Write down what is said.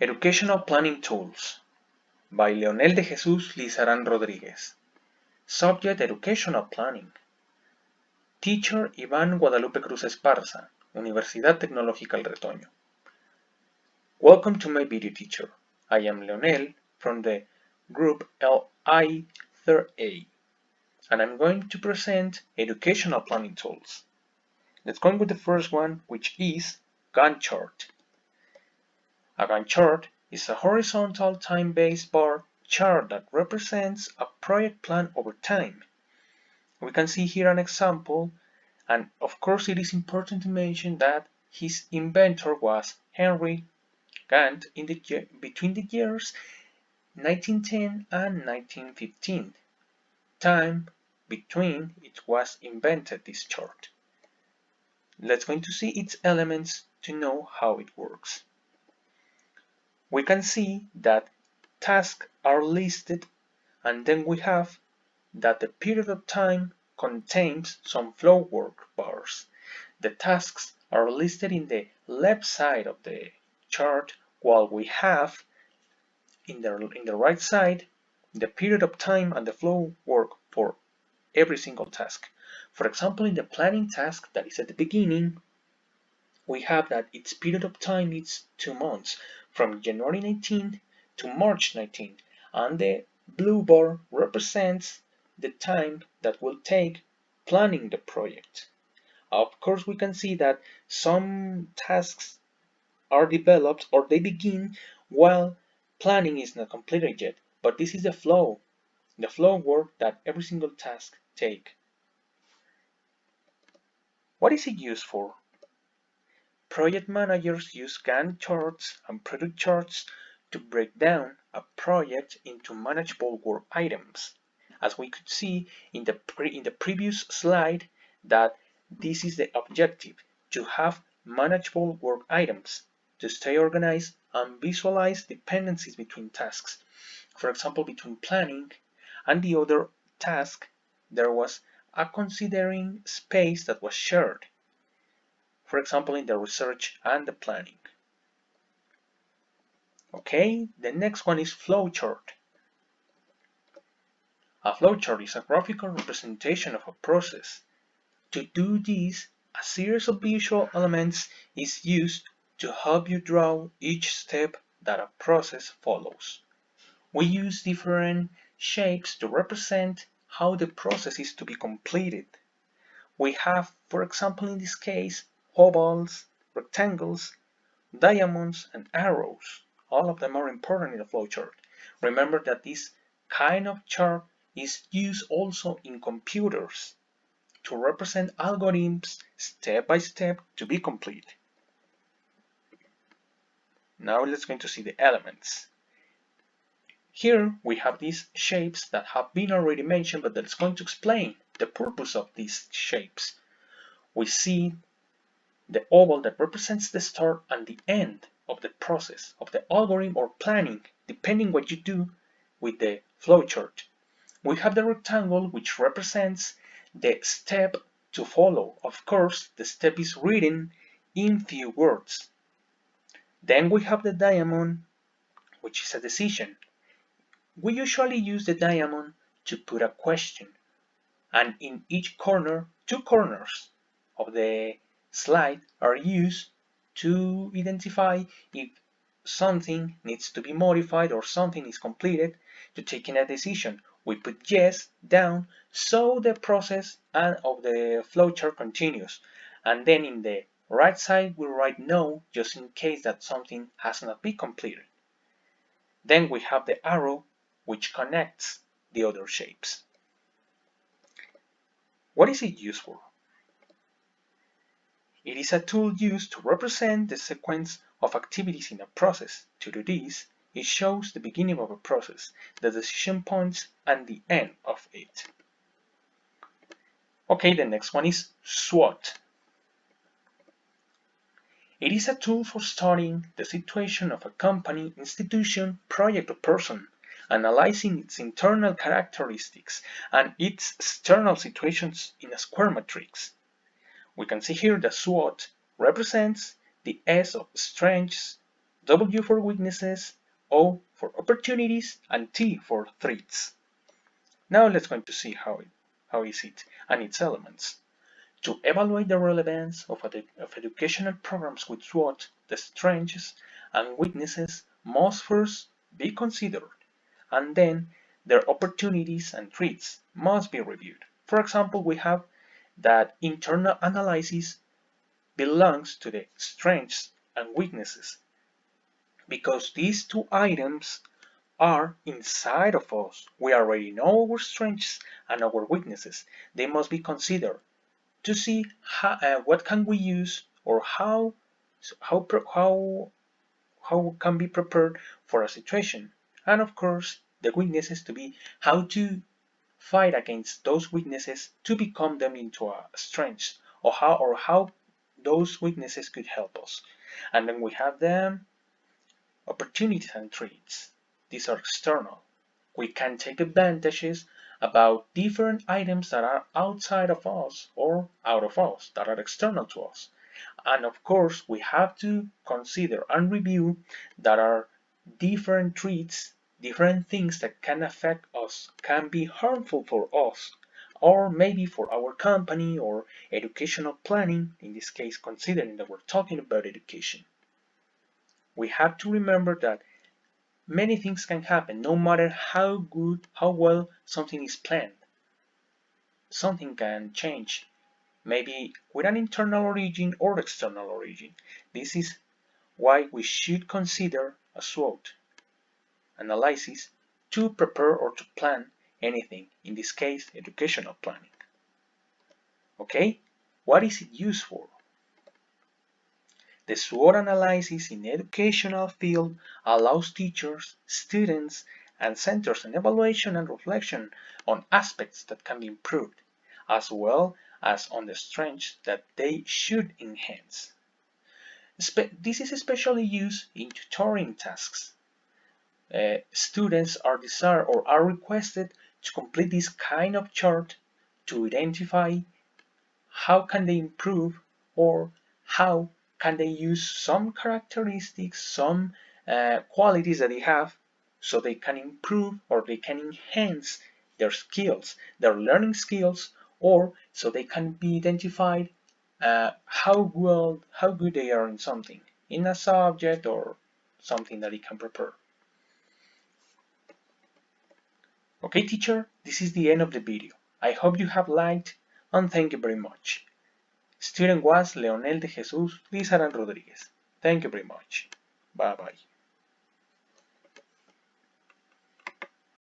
Educational Planning Tools by Leonel de Jesús Lizarán Rodríguez. Subject Educational Planning. Teacher Iván Guadalupe Cruz Esparza, Universidad Tecnológica Retoño. Welcome to my video teacher. I am Leonel from the group LI 3A, and I'm going to present educational planning tools. Let's go with the first one, which is Gantt chart. A Gantt chart is a horizontal time-based bar chart that represents a project plan over time. We can see here an example, and of course it is important to mention that his inventor was Henry Gantt between the years 1910 and 1915. Time between it was invented, this chart. Let's going to see its elements to know how it works. We can see that tasks are listed, and then we have that the period of time contains some flow work bars. The tasks are listed in the left side of the chart, while we have in the right side the period of time and the flow work for every single task. For example, in the planning task that is at the beginning, we have that its period of time is 2 months, from January 19th to March 19th, and the blue bar represents the time that will take planning the project. Of course, we can see that some tasks are developed or they begin while planning is not completed yet, but this is the flow work that every single task take. What is it used for? Project managers use Gantt charts and product charts to break down a project into manageable work items. As we could see in the previous slide, that this is the objective, to have manageable work items, to stay organized and visualize dependencies between tasks. For example, between planning and the other task, there was a considering space that was shared. For example, in the research and the planning. Okay, the next one is flowchart. A flowchart is a graphical representation of a process. To do this, a series of visual elements is used to help you draw each step that a process follows. We use different shapes to represent how the process is to be completed. We have, for example, in this case, ovals, rectangles, diamonds, and arrows. All of them are important in a flowchart. Remember that this kind of chart is used also in computers to represent algorithms step by step to be complete. Now let's go to see the elements. Here we have these shapes that have been already mentioned, but that's going to explain the purpose of these shapes. We see the oval that represents the start and the end of the process, of the algorithm or planning, depending what you do with the flowchart. We have the rectangle, which represents the step to follow. Of course, the step is written in few words. Then we have the diamond, which is a decision. We usually use the diamond to put a question, and in each corner, 2 corners of the slide are used to identify if something needs to be modified or something is completed to taking a decision. We put yes down so the process of the flowchart continues, and then in the right side we write no just in case that something has not been completed. Then we have the arrow, which connects the other shapes. What is it used for? It is a tool used to represent the sequence of activities in a process. To do this, it shows the beginning of a process, the decision points, and the end of it. Okay, the next one is SWOT. It is a tool for studying the situation of a company, institution, project, or person, analyzing its internal characteristics and its external situations in a square matrix. We can see here the SWOT represents the S of strengths, W for weaknesses, O for opportunities, and T for threats. Now let's going to see how is it and its elements. To evaluate the relevance of educational programs with SWOT, the strengths and weaknesses must first be considered, and then their opportunities and threats must be reviewed. For example, we have that internal analysis belongs to the strengths and weaknesses because these two items are inside of us. We already know our strengths and our weaknesses. They must be considered to see what can we use or how can be prepared for a situation. And of course, the weaknesses to be how to fight against those weaknesses to become them into a strength, or how those weaknesses could help us. And then we have them opportunities and threats. These are external. We can take advantages about different items that are outside of us or out of us, that are external to us. And of course, we have to consider and review that are different threats, different things that can affect us, can be harmful for us, or maybe for our company or educational planning, in this case, considering that we're talking about education. We have to remember that many things can happen no matter how good, how well something is planned. Something can change, maybe with an internal origin or external origin. This is why we should consider a SWOT analysis to prepare or to plan anything, in this case, educational planning. Okay, what is it used for? The SWOT analysis in educational field allows teachers, students, and centers an evaluation and reflection on aspects that can be improved, as well as on the strengths that they should enhance. This is especially used in tutoring tasks. Students are desired or are requested to complete this kind of chart to identify how can they improve or how can they use some characteristics, some qualities that they have so they can improve or they can enhance their skills, their learning skills, or so they can be identified how good they are in something, in a subject or something that they can prepare. Okay, teacher, this is the end of the video. I hope you have liked and thank you very much. Student was Leonel de Jesús Lizarán Rodríguez. Thank you very much. Bye bye.